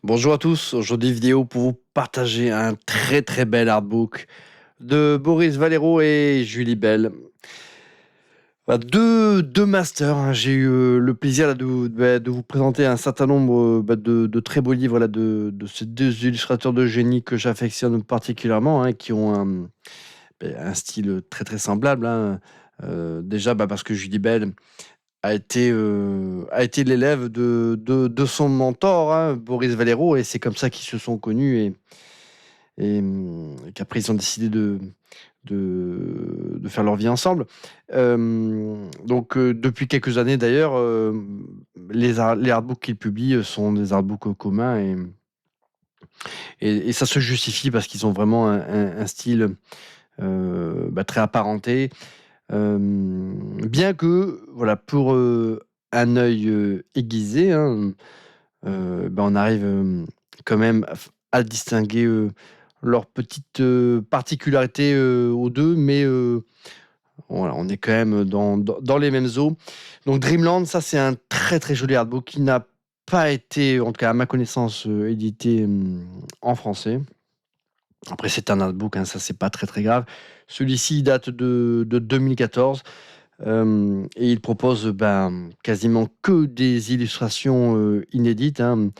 Bonjour à tous, aujourd'hui vidéo pour vous partager un très bel artbook de Boris Vallejo et Julie Bell. Voilà, deux masters, hein. J'ai eu le plaisir là, de vous présenter un certain nombre de très beaux livres là, de ces deux illustrateurs de génie que j'affectionne particulièrement, hein, qui ont un style très semblable, hein. Déjà parce que Julie Bell a été l'élève de son mentor, hein, Boris Vallejo, et c'est comme ça qu'ils se sont connus et qu'après ils ont décidé de faire leur vie ensemble. Donc depuis quelques années d'ailleurs, les artbooks qu'ils publient sont des artbooks communs et ça se justifie parce qu'ils ont vraiment un style très apparenté. Bien que, voilà, pour un œil aiguisé, hein, on arrive quand même à distinguer leurs petites particularités aux deux, mais voilà, on est quand même dans les mêmes eaux. Donc Dreamland, ça c'est un très joli artbook qui n'a pas été, en tout cas à ma connaissance, édité en français. Après c'est un artbook, hein, ça c'est pas très grave. Celui-ci date de 2014. Et il propose quasiment que des illustrations inédites, hein.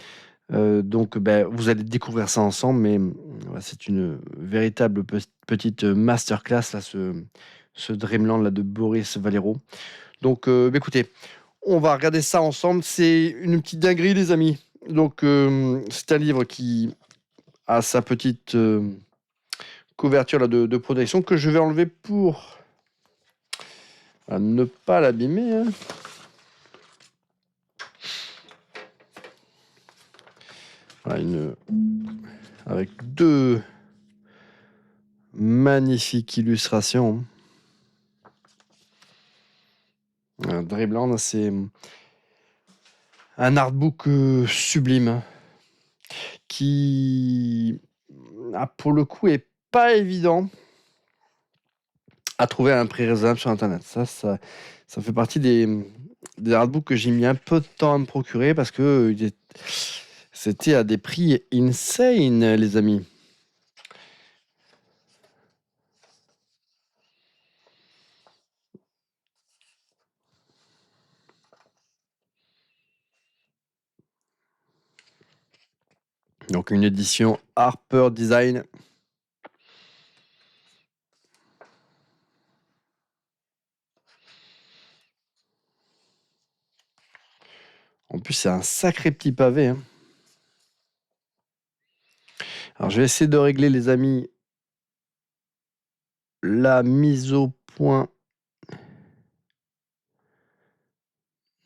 Donc vous allez découvrir ça ensemble, mais ouais, c'est une véritable petite masterclass, là, ce Dreamland là, de Boris Vallejo. Donc écoutez, on va regarder ça ensemble. C'est une petite dinguerie, les amis. Donc c'est un livre qui a sa petite couverture là, de protection que je vais enlever pour ne pas l'abîmer, hein. Voilà, avec deux magnifiques illustrations. Dreamland, c'est un artbook sublime qui, pour le coup, est pas évident à trouver à un prix raisonnable sur Internet. Ça fait partie des artbooks que j'ai mis un peu de temps à me procurer parce que c'était à des prix insane, les amis. Donc une édition Harper Design. En plus, c'est un sacré petit pavé, hein. Alors, je vais essayer de régler, les amis, la mise au point.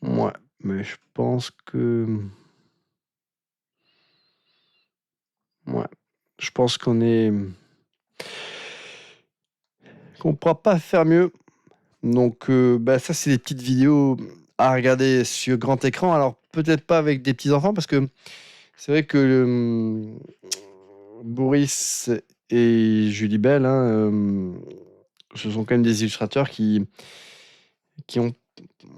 Ouais, mais je pense que... Ouais, je pense qu'on pourra pas faire mieux. Donc, ça, c'est des petites vidéos à regarder sur grand écran. Alors, peut-être pas avec des petits-enfants, parce que c'est vrai que Boris et Julie Bell, hein, ce sont quand même des illustrateurs qui ont,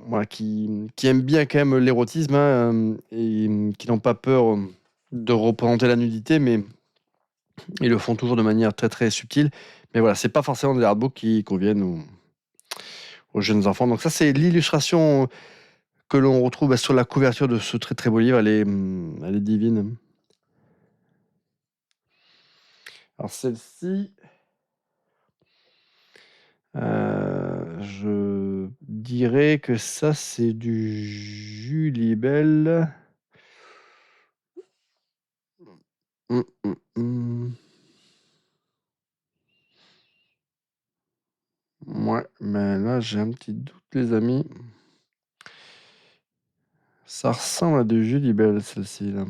voilà, qui aiment bien quand même l'érotisme, hein, et qui n'ont pas peur de représenter la nudité, mais ils le font toujours de manière très subtile. Mais voilà, c'est pas forcément des artbooks qui conviennent aux jeunes enfants. Donc ça, c'est l'illustration que l'on retrouve sur la couverture de ce très beau livre. Elle est divine. Alors celle-ci, je dirais que ça, c'est du Julie Bell. Hum, hum, hum. Ouais, mais là, j'ai un petit doute, les amis. Ça ressemble à du Julie Bell, celle-ci, là.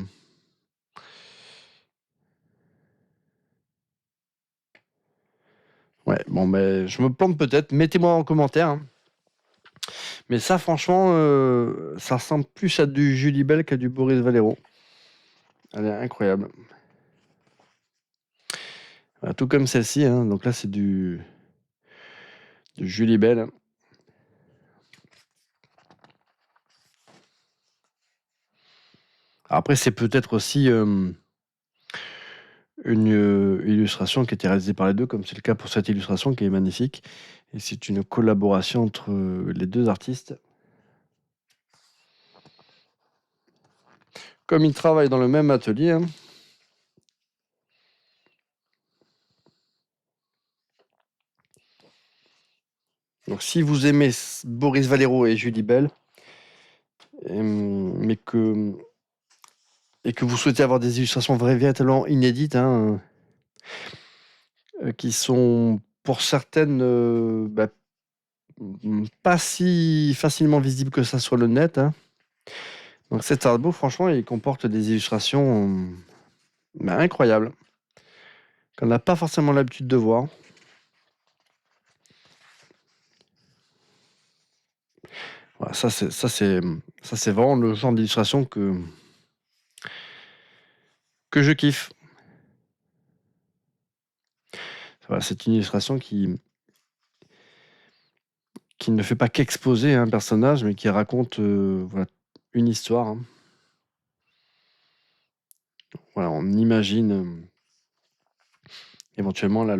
Ouais, bon, je me plante peut-être. Mettez-moi en commentaire, hein. Mais ça, franchement, ça ressemble plus à du Julie Bell qu'à du Boris Vallejo. Elle est incroyable. Voilà, tout comme celle-ci, hein. Donc là, c'est de Julie Bell. Après, c'est peut-être aussi une illustration qui a été réalisée par les deux, comme c'est le cas pour cette illustration qui est magnifique. Et c'est une collaboration entre les deux artistes. Comme ils travaillent dans le même atelier, hein. Donc, si vous aimez Boris Vallejo et Julie Bell, mais et que vous souhaitez avoir des illustrations véritablement inédites, hein, qui sont pour certaines pas si facilement visibles que ça sur le net, hein. Donc cet artbook, franchement, il comporte des illustrations incroyables, qu'on n'a pas forcément l'habitude de voir. Voilà, ça c'est vraiment le genre d'illustration que je kiffe. Voilà, c'est une illustration qui ne fait pas qu'exposer un personnage, mais qui raconte voilà, une histoire, hein. Voilà, on imagine éventuellement là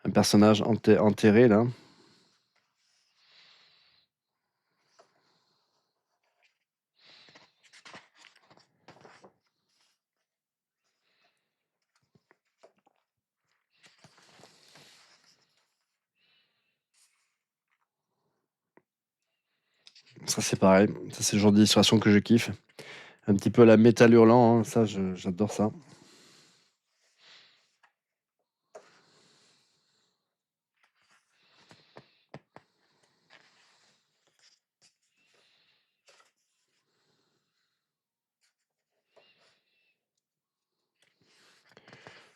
un personnage enterré là. Ça c'est pareil, ça c'est le genre d'illustration que je kiffe. Un petit peu à la Métal Hurlant, hein. Ça j'adore ça.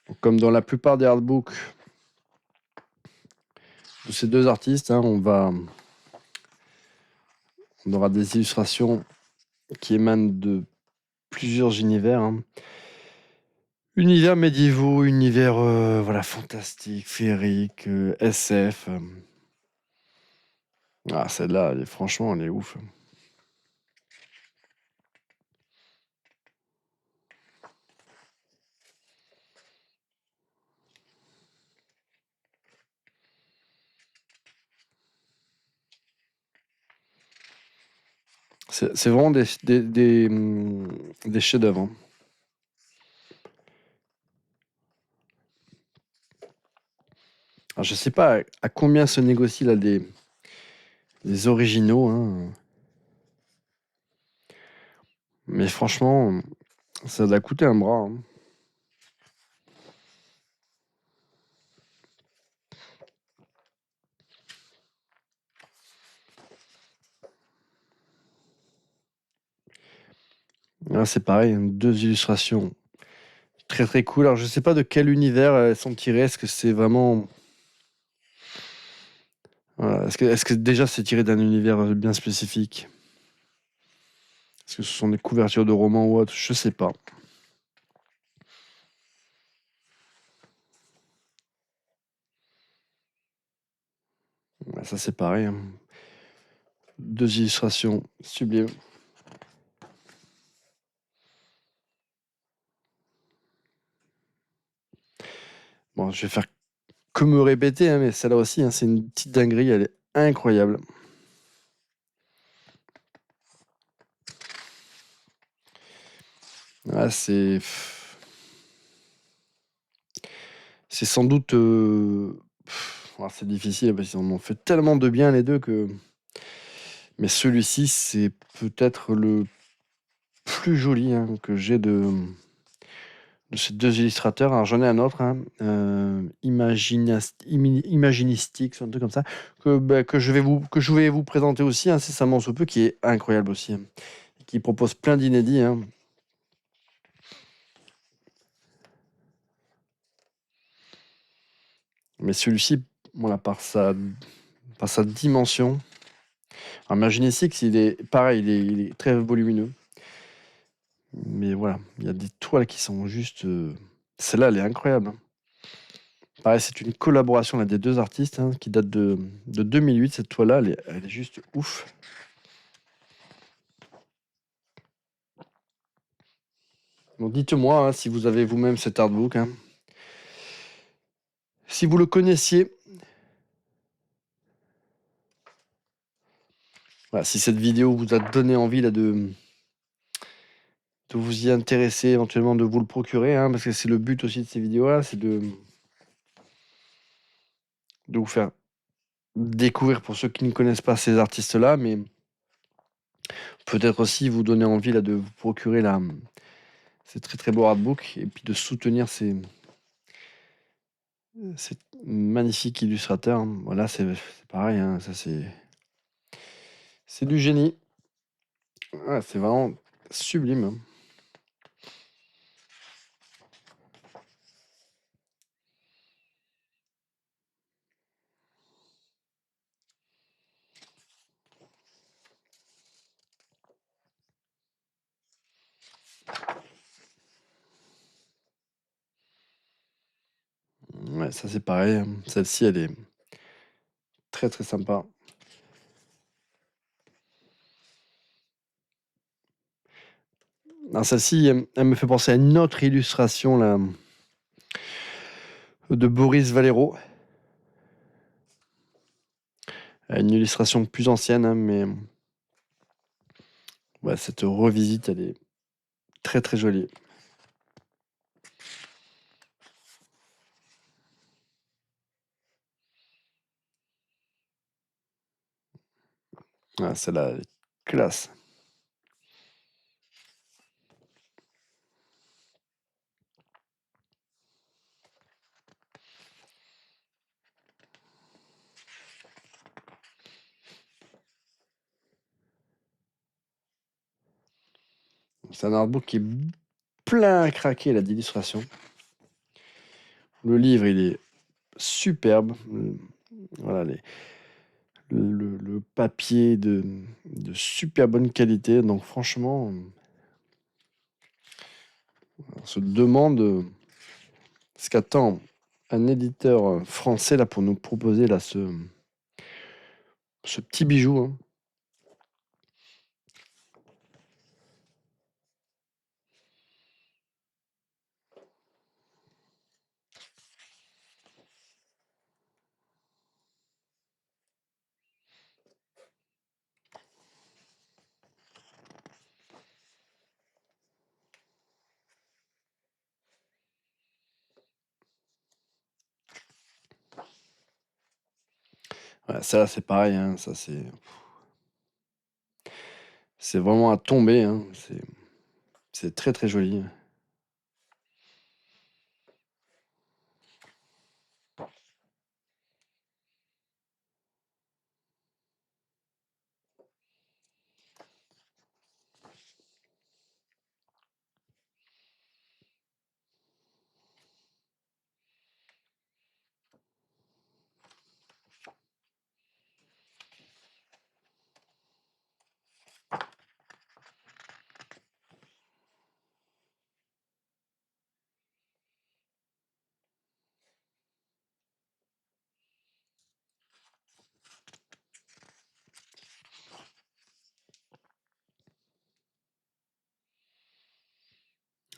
Donc, comme dans la plupart des artbooks de ces deux artistes, hein, on aura des illustrations qui émanent de plusieurs univers, hein. Univers médiévaux, univers voilà, fantastique, féerique, SF. Ah, celle-là, franchement, elle est ouf. C'est vraiment des chefs-d'œuvre, hein. Alors, je sais pas à combien se négocient là des originaux, hein. Mais franchement, ça doit coûter un bras, hein. Là, c'est pareil, hein, deux illustrations très très cool. Alors, je sais pas de quel univers elles sont tirées. Est-ce que c'est vraiment. Voilà. Est-ce que déjà c'est tiré d'un univers bien spécifique? Est-ce que ce sont des couvertures de romans ou autre? Je sais pas. Ça, c'est pareil, hein. Deux illustrations sublimes. Bon, je vais faire que me répéter, hein, mais celle-là aussi, hein, c'est une petite dinguerie. Elle est incroyable. Ah, c'est sans doute. C'est difficile parce qu'ils en ont fait tellement de bien les deux que. Mais celui-ci, c'est peut-être le plus joli, hein, que j'ai de ces deux illustrateurs. Alors j'en ai un autre, hein, Imaginistic, un truc comme ça, que je vais vous présenter aussi incessamment sous peu, qui est incroyable aussi, hein, qui propose plein d'inédits, hein. Mais celui-ci, voilà, par sa dimension. Alors Imaginistic, il est pareil, il est très volumineux. Mais voilà, il y a des toiles qui sont juste. Celle-là, elle est incroyable, hein. Pareil, c'est une collaboration là, des deux artistes, hein, qui date de 2008. Cette toile-là, elle est juste ouf. Donc dites-moi, hein, si vous avez vous-même cet artbook, hein. Si vous le connaissiez. Voilà, si cette vidéo vous a donné envie là, de vous y intéresser, éventuellement de vous le procurer, hein, parce que c'est le but aussi de ces vidéos-là, c'est de vous faire découvrir, pour ceux qui ne connaissent pas ces artistes-là, mais peut-être aussi vous donner envie là, de vous procurer ces très très beaux artbooks et puis de soutenir ces magnifiques illustrateurs, hein. Voilà, c'est pareil, hein, ça c'est du génie. Ouais, c'est vraiment sublime, hein. Ouais, ça c'est pareil, hein. Celle-ci, elle est très très sympa. Alors celle-ci, elle me fait penser à une autre illustration là, de Boris Vallejo. Une illustration plus ancienne, hein, mais ouais, cette revisite, elle est très très jolie. Ah, celle-là, elle est classe. C'est un artbook qui est plein à craquer là d'illustrations. Le livre, il est superbe. Voilà, le papier de super bonne qualité. Donc franchement, on se demande ce qu'attend un éditeur français là pour nous proposer là ce petit bijou, hein. Ouais, ça c'est pareil, hein, ça c'est vraiment à tomber, hein. C'est très très joli.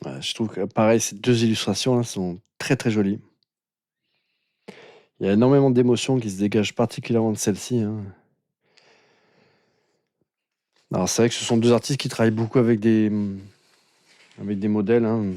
Ouais, je trouve que pareil, ces deux illustrations là sont très très jolies. Il y a énormément d'émotions qui se dégagent particulièrement de celle-ci, hein. Alors c'est vrai que ce sont deux artistes qui travaillent beaucoup avec des modèles, hein.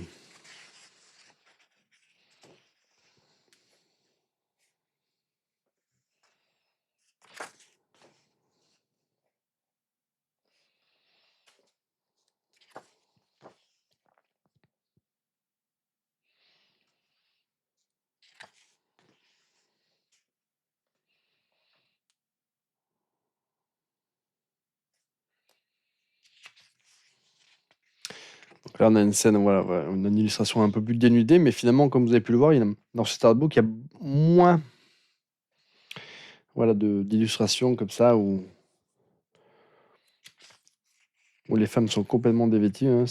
Donc là, on a une scène, voilà, on a une illustration un peu plus dénudée, mais finalement, comme vous avez pu le voir, dans cet artbook, il y a moins, voilà, d'illustrations comme ça où les femmes sont complètement dévêtues, hein.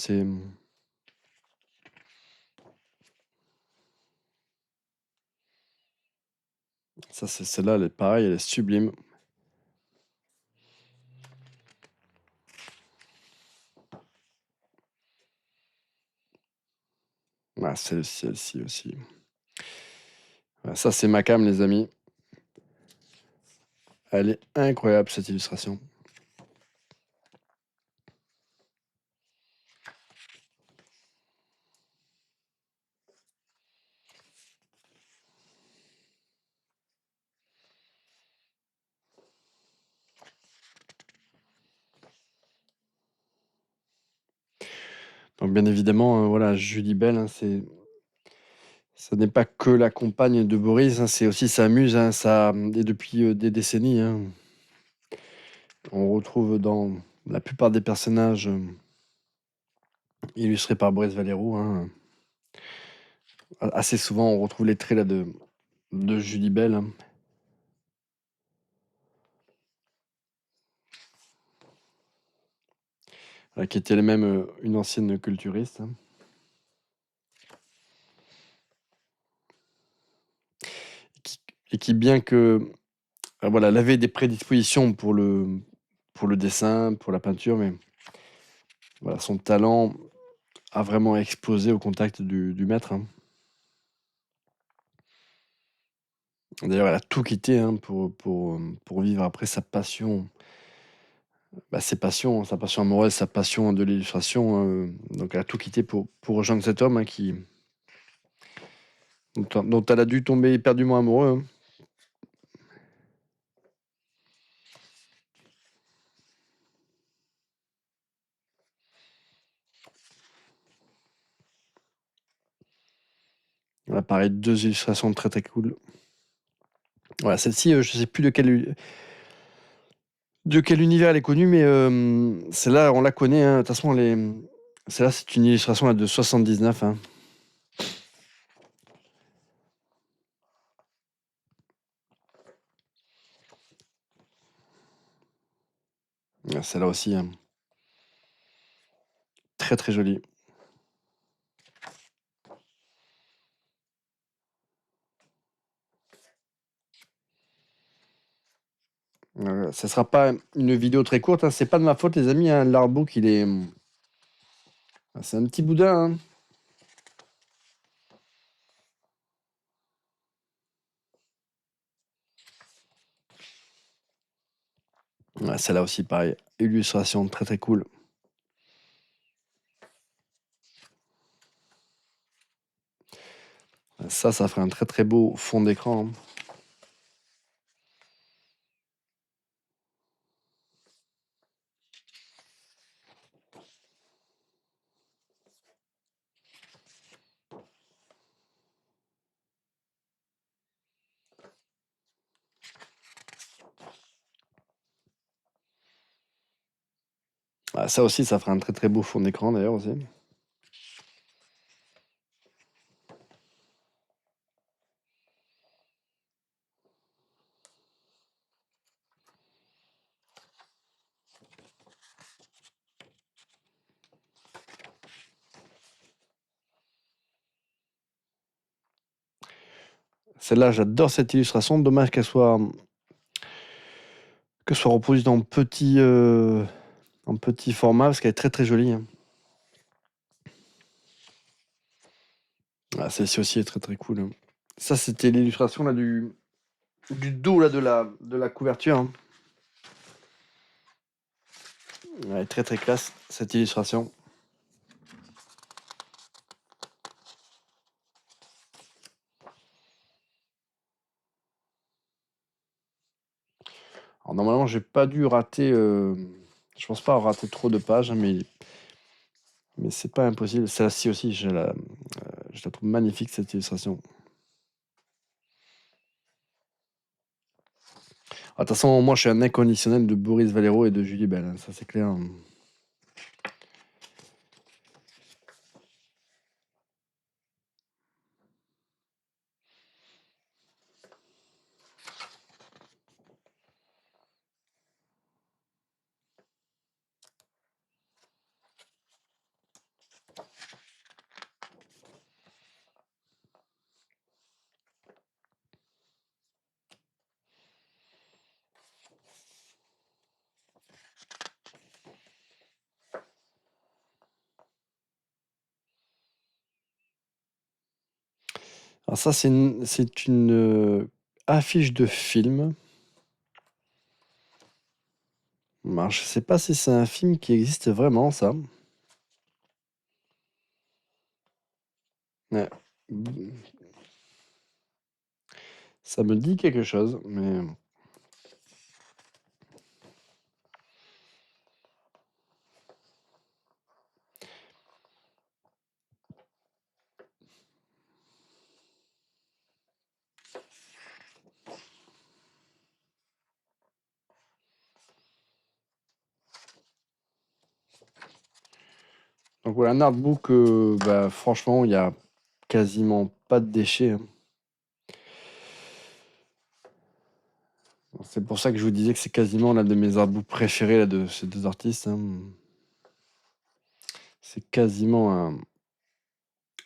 Ça, c'est celle-là, elle est pareille, elle est sublime. Ah, celle-ci aussi. Ah, ça, c'est ma cam, les amis. Elle est incroyable, cette illustration. Donc, bien évidemment, voilà, Julie Bell, hein, ça n'est pas que la compagne de Boris, hein, c'est aussi sa muse, hein, et depuis des décennies. Hein. On retrouve dans la plupart des personnages illustrés par Boris Valleroux. Hein. Assez souvent, on retrouve les traits là, de Julie Bell. Hein. Qui était elle-même une ancienne culturiste. Hein. Et qui, bien que voilà, elle avait des prédispositions pour le dessin, pour la peinture, mais voilà, son talent a vraiment explosé au contact du maître. Hein. D'ailleurs, elle a tout quitté hein, pour vivre après sa passion, ses passions, sa passion amoureuse, sa passion de l'illustration. Donc, elle a tout quitté pour rejoindre cet homme hein, dont elle a dû tomber éperdument amoureux. Hein. Voilà, pareil, deux illustrations très très cool. Voilà, celle-ci, je sais plus de quel univers elle est connue, mais celle-là, on la connaît. Hein. De toute façon, celle-là, c'est une illustration là, de 79. Hein. Celle-là aussi, hein. Très très jolie. Ça sera pas une vidéo très courte. Hein. C'est pas de ma faute, les amis. Hein. L'artbook, c'est un petit boudin. Hein. Celle-là aussi, pareil. Illustration très très cool. Ça ferait un très très beau fond d'écran. Hein. Ça aussi, ça ferait un très très beau fond d'écran d'ailleurs aussi. Celle-là, j'adore cette illustration. Dommage que soit reproduite en petit format parce qu'elle est très très jolie. Hein. Celle-ci aussi est très très cool. Hein. Ça, c'était l'illustration là du dos là de la couverture. Hein. Elle est très très classe cette illustration. Alors normalement, j'ai pas dû rater. Je pense pas avoir raté trop de pages, hein, mais c'est pas impossible. Celle-ci aussi, je la trouve magnifique cette illustration. De toute façon, moi, je suis un inconditionnel de Boris Valleroux et de Julie Bell. Hein, ça, c'est clair. Hein. Alors ça, c'est une affiche de film. Alors, je sais pas si c'est un film qui existe vraiment, ça. Ouais. Ça me dit quelque chose, mais... Donc voilà, un artbook, bah, franchement, il y a quasiment pas de déchets, hein. C'est pour ça que je vous disais que c'est quasiment l'un de mes artbooks préférés là, de ces deux artistes, hein. C'est quasiment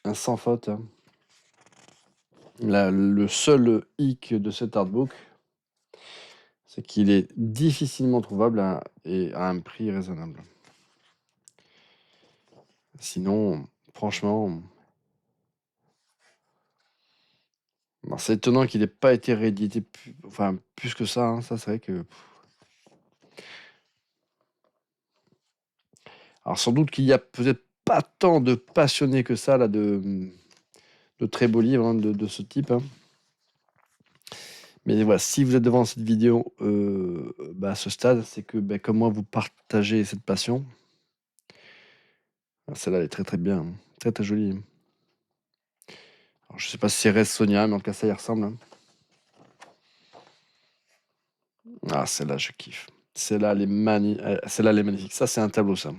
un sans faute, hein. Le seul hic de cet artbook, c'est qu'il est difficilement trouvable et à un prix raisonnable. Sinon, franchement, bon, c'est étonnant qu'il n'ait pas été réédité plus que ça, hein. Ça, c'est vrai que... Alors, sans doute qu'il y a peut-être pas tant de passionnés que ça, là, de très beaux livres, hein, de ce type, hein. Mais voilà, si vous êtes devant cette vidéo bah, à ce stade, c'est que bah, comme moi, vous partagez cette passion. Ah, celle-là, elle est très très bien, hein. Très très jolie, hein. Alors, je sais pas si c'est Res Sonia, mais en tout cas, ça y ressemble, hein. Ah, celle-là, je kiffe. Celle-là, celle-là, elle est magnifique. Ça, c'est un tableau, ça.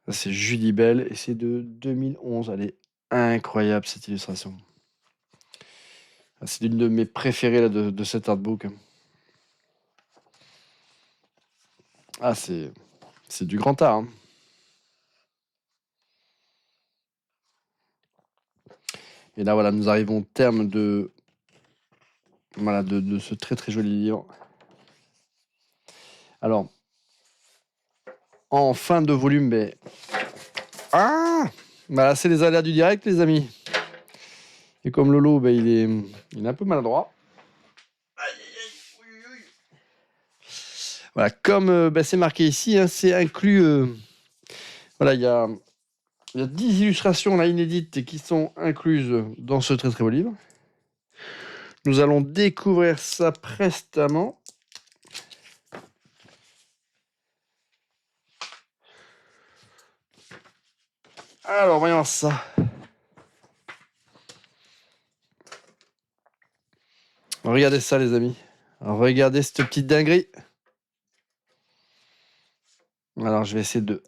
Ça, c'est Julie Bell et c'est de 2011. Elle est incroyable, cette illustration. Ah, c'est l'une de mes préférées là, de cet artbook, hein. Ah, c'est du grand art, hein. Et là, voilà, nous arrivons au terme voilà, de ce très très joli livre. Alors, en fin de volume, mais... Ah bah, c'est les aléas du direct, les amis. Et comme Lolo, bah, il est un peu maladroit. Voilà, comme bah, c'est marqué ici, hein, c'est inclus... voilà, il y a 10 illustrations là, inédites qui sont incluses dans ce très très beau livre. Nous allons découvrir ça prestement. Alors, voyons ça. Regardez ça, les amis. Alors, regardez cette petite dinguerie. Alors, je vais essayer de...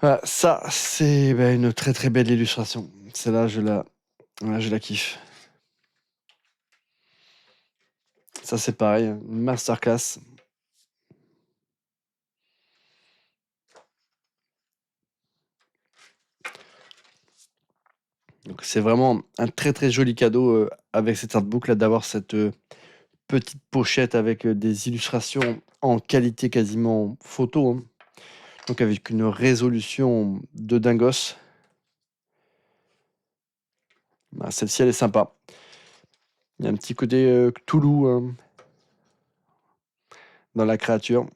Voilà, ça, c'est bah, une très très belle illustration. Celle-là, je la kiffe. Ça, c'est pareil, une masterclass. Donc, c'est vraiment un très très joli cadeau avec cet artbook là d'avoir cette petite pochette avec des illustrations en qualité quasiment photo, hein. Donc avec une résolution de dingos. Ah, celle-ci, elle est sympa. Il y a un petit côté Cthulhu, hein, dans la créature.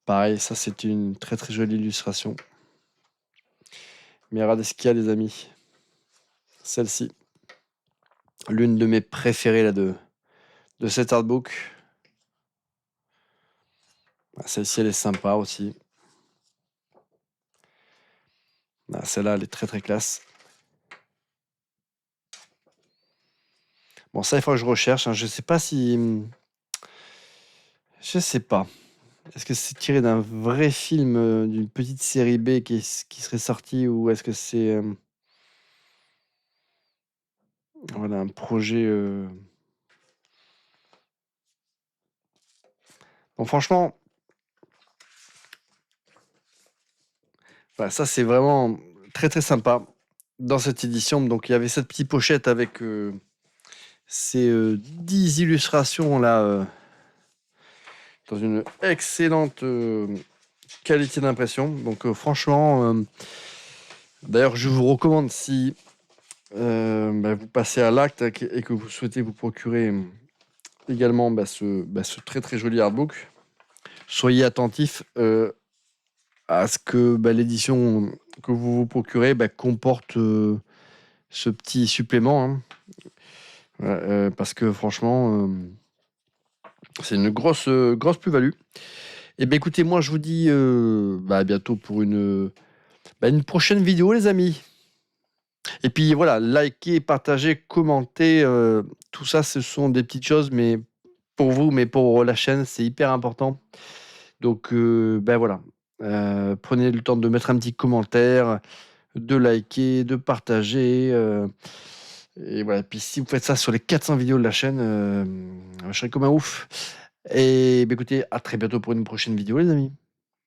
Pareil, ça c'est une très très jolie illustration. Mais regardez ce qu'il y a, les amis. Celle-ci. L'une de mes préférées là, de cet artbook. Ah, celle-ci, elle est sympa aussi. Ah, celle-là, elle est très très classe. Bon, ça, il faut que je recherche, hein. Je sais pas si... Je sais pas. Est-ce que c'est tiré d'un vrai film, d'une petite série B qui serait sortie ou est-ce que c'est, voilà, un projet, Bon, franchement, voilà, ça, c'est vraiment très, très sympa dans cette édition. Donc il y avait cette petite pochette avec, ces, 10 illustrations là, dans une excellente, qualité d'impression. Donc franchement, d'ailleurs, je vous recommande si vous passez à l'acte et que vous souhaitez vous procurer également ce très très joli artbook, soyez attentif à ce que l'édition que vous vous procurez comporte ce petit supplément, hein. Parce que franchement, c'est une grosse plus-value. Et bien écoutez, moi je vous dis à bientôt pour une prochaine vidéo, les amis. Et puis voilà, likez, partagez, commentez, tout ça, ce sont des petites choses, mais pour vous, mais pour la chaîne, c'est hyper important. Donc voilà, prenez le temps de mettre un petit commentaire, de liker, de partager, et voilà. Puis si vous faites ça sur les 400 vidéos de la chaîne, je serai comme un ouf. Et écoutez, à très bientôt pour une prochaine vidéo, les amis.